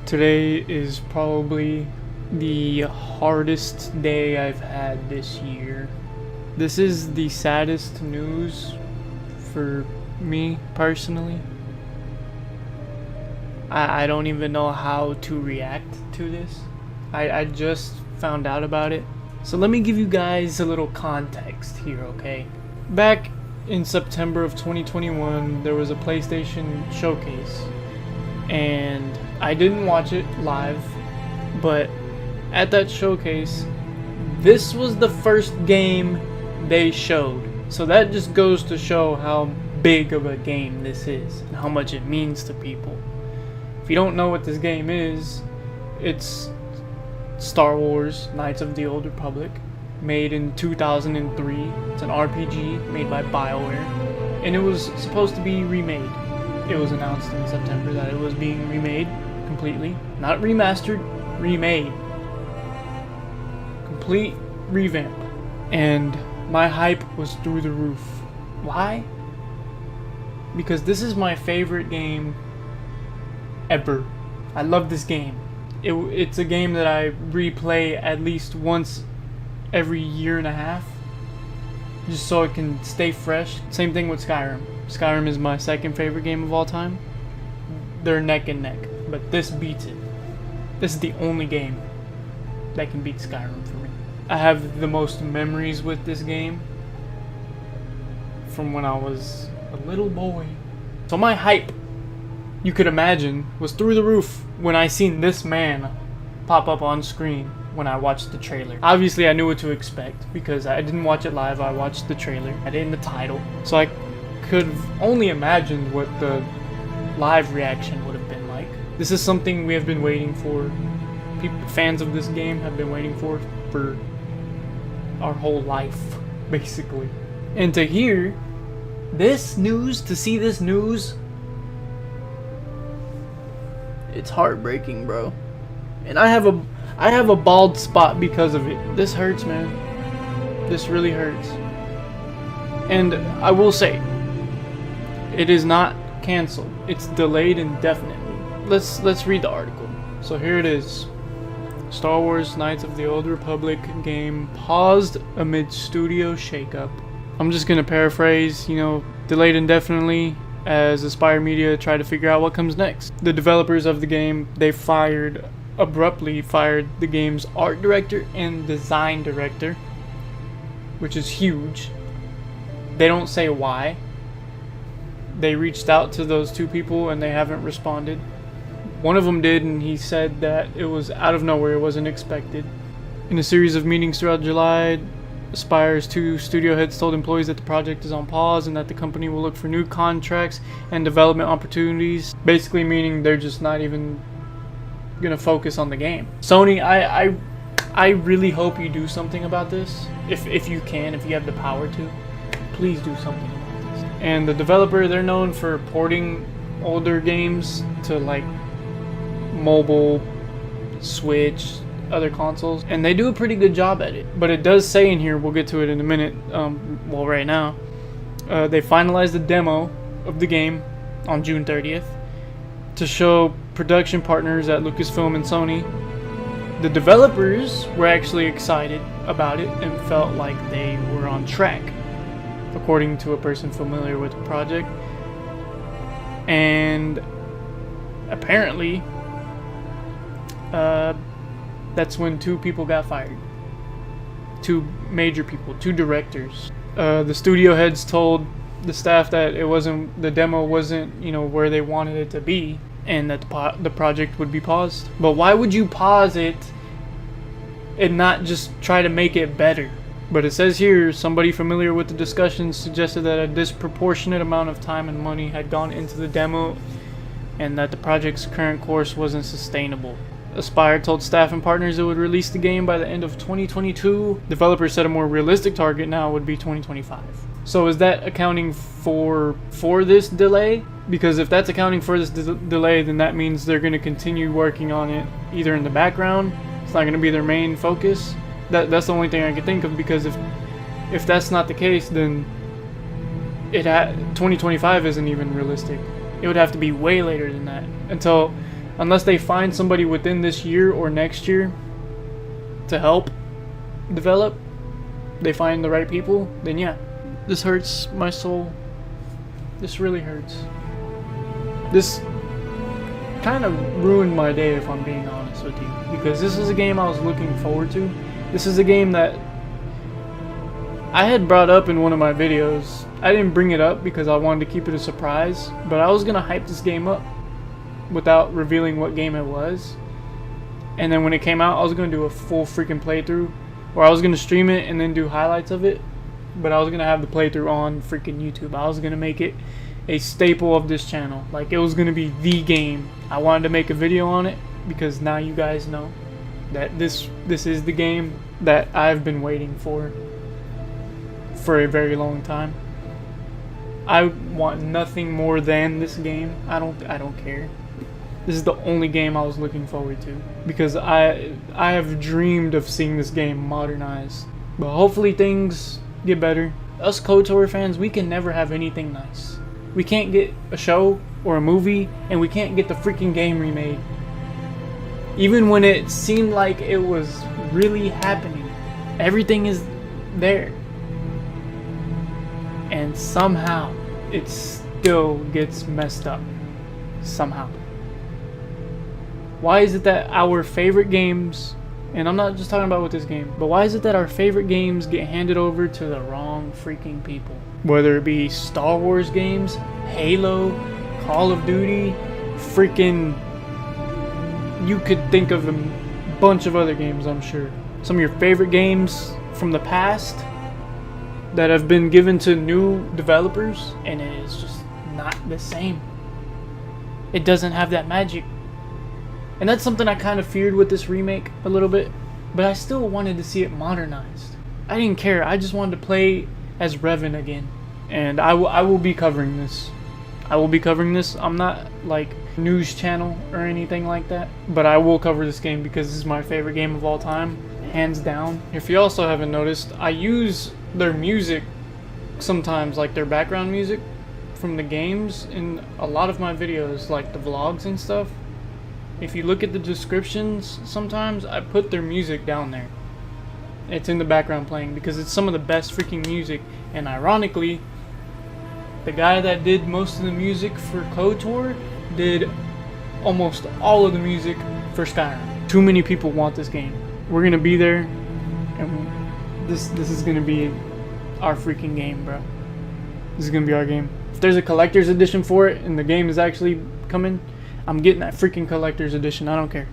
Today is probably the hardest day I've had this year. This is the saddest news for me personally. I don't even know how to react to this. I just found out about it. So let me give you guys a little context here, okay? Back in September of 2021, there was a PlayStation showcase. And I didn't watch it live, but at that showcase, this was the first game they showed. So that just goes to show how big of a game this is and how much it means to people. If you don't know what this game is, it's Star Wars Knights of the Old Republic, made in 2003. It's an RPG made by BioWare, and it was supposed to be remade. It was announced in September that it was being remade completely. Not remastered, remade. Complete revamp. And my hype was through the roof. Why? Because this is my favorite game ever. I love this game. It's a game that I replay at least once every year and a half, just so it can stay fresh. Same thing with Skyrim. Skyrim is my second favorite game of all time. They're neck and neck, but this beats it. This is the only game that can beat Skyrim for me. I have the most memories with this game from when I was a little boy. So my hype, you could imagine, was through the roof when I seen this man pop up on screen when I watched the trailer. Obviously I knew what to expect because I didn't watch it live. I watched the trailer. I did in the title. So I could have only imagined what the live reaction would have been like. This is something we have been waiting for. Fans of this game have been waiting for our whole life, basically. And to hear this news, to see this news, it's heartbreaking, bro. And I have a bald spot because of it. This hurts, man. This really hurts. And I will say, it is not canceled. It's delayed indefinitely. Let's read the article. So here it is. Star Wars Knights of the Old Republic game paused amid studio shakeup. I'm just gonna paraphrase, delayed indefinitely as Aspire Media try to figure out what comes next. The developers of the game, they abruptly fired the game's art director and design director, which is huge. They don't say why. They reached out to those two people and they haven't responded. One of them did, and he said that it was out of nowhere, it wasn't expected. In a series of meetings throughout July, Aspire's two studio heads told employees that the project is on pause and that the company will look for new contracts and development opportunities. Basically meaning they're just not even gonna focus on the game. Sony, I really hope you do something about this. If you can, if you have the power to, please do something about this. And the developer, they're known for porting older games to like mobile, Switch, other consoles, and they do a pretty good job at it. But it does say in here, we'll get to it in a minute, right now, they finalized the demo of the game on June 30th to show production partners at Lucasfilm and Sony. The developers were actually excited about it and felt like they were on track, according to a person familiar with the project. And apparently that's when two people got fired. Two major people, two directors. The studio heads told the staff that the demo wasn't, where they wanted it to be, and that the project would be paused. But why would you pause it and not just try to make it better? But it says here, somebody familiar with the discussions suggested that a disproportionate amount of time and money had gone into the demo and that the project's current course wasn't sustainable. Aspire told staff and partners it would release the game by the end of 2022. Developers said a more realistic target now would be 2025. So is that accounting for this delay? Because if that's accounting for this delay, then that means they're going to continue working on it either in the background. It's not going to be their main focus. That's the only thing I can think of, because if that's not the case, then 2025 isn't even realistic. It would have to be way later than that until Unless they find somebody within this year or next year to help develop, they find the right people, then yeah. This hurts my soul. This really hurts. This kind of ruined my day, if I'm being honest with you, because this is a game I was looking forward to. This is a game that I had brought up in one of my videos. I didn't bring it up because I wanted to keep it a surprise, but I was gonna hype this game up without revealing what game it was. And then when it came out, I was gonna do a full freaking playthrough, or I was gonna stream it and then do highlights of it, but I was gonna have the playthrough on freaking YouTube. I was gonna make it a staple of this channel. Like, it was gonna be the game. I wanted to make a video on it because now you guys know that this is the game that I've been waiting for a very long time. I want nothing more than this game. I don't care. This is the only game I was looking forward to because I have dreamed of seeing this game modernized. But hopefully things get better. Us KOTOR fans, we can never have anything nice. We can't get a show or a movie, and we can't get the freaking game remade. Even when it seemed like it was really happening, everything is there. And somehow it still gets messed up. Somehow. Why is it that our favorite games, and I'm not just talking about with this game, but why is it that our favorite games get handed over to the wrong freaking people? Whether it be Star Wars games, Halo, Call of Duty, freaking, you could think of a bunch of other games, I'm sure. Some of your favorite games from the past that have been given to new developers, and it is just not the same. It doesn't have that magic. And that's something I kind of feared with this remake a little bit, but I still wanted to see it modernized. I didn't care. I just wanted to play as Revan again. And I will be covering this. I will be covering this. I'm not like news channel or anything like that, but I will cover this game because this is my favorite game of all time, hands down. If you also haven't noticed, I use their music sometimes, like their background music from the games, in a lot of my videos, like the vlogs and stuff. If you look at the descriptions, sometimes I put their music down there. It's in the background playing because it's some of the best freaking music. And ironically, the guy that did most of the music for KOTOR did almost all of the music for Skyrim. Too many people want this game. We're gonna be there, and this is gonna be our freaking game, bro. This is gonna be our game. If there's a collector's edition for it and the game is actually coming, I'm getting that freaking collector's edition. I don't care.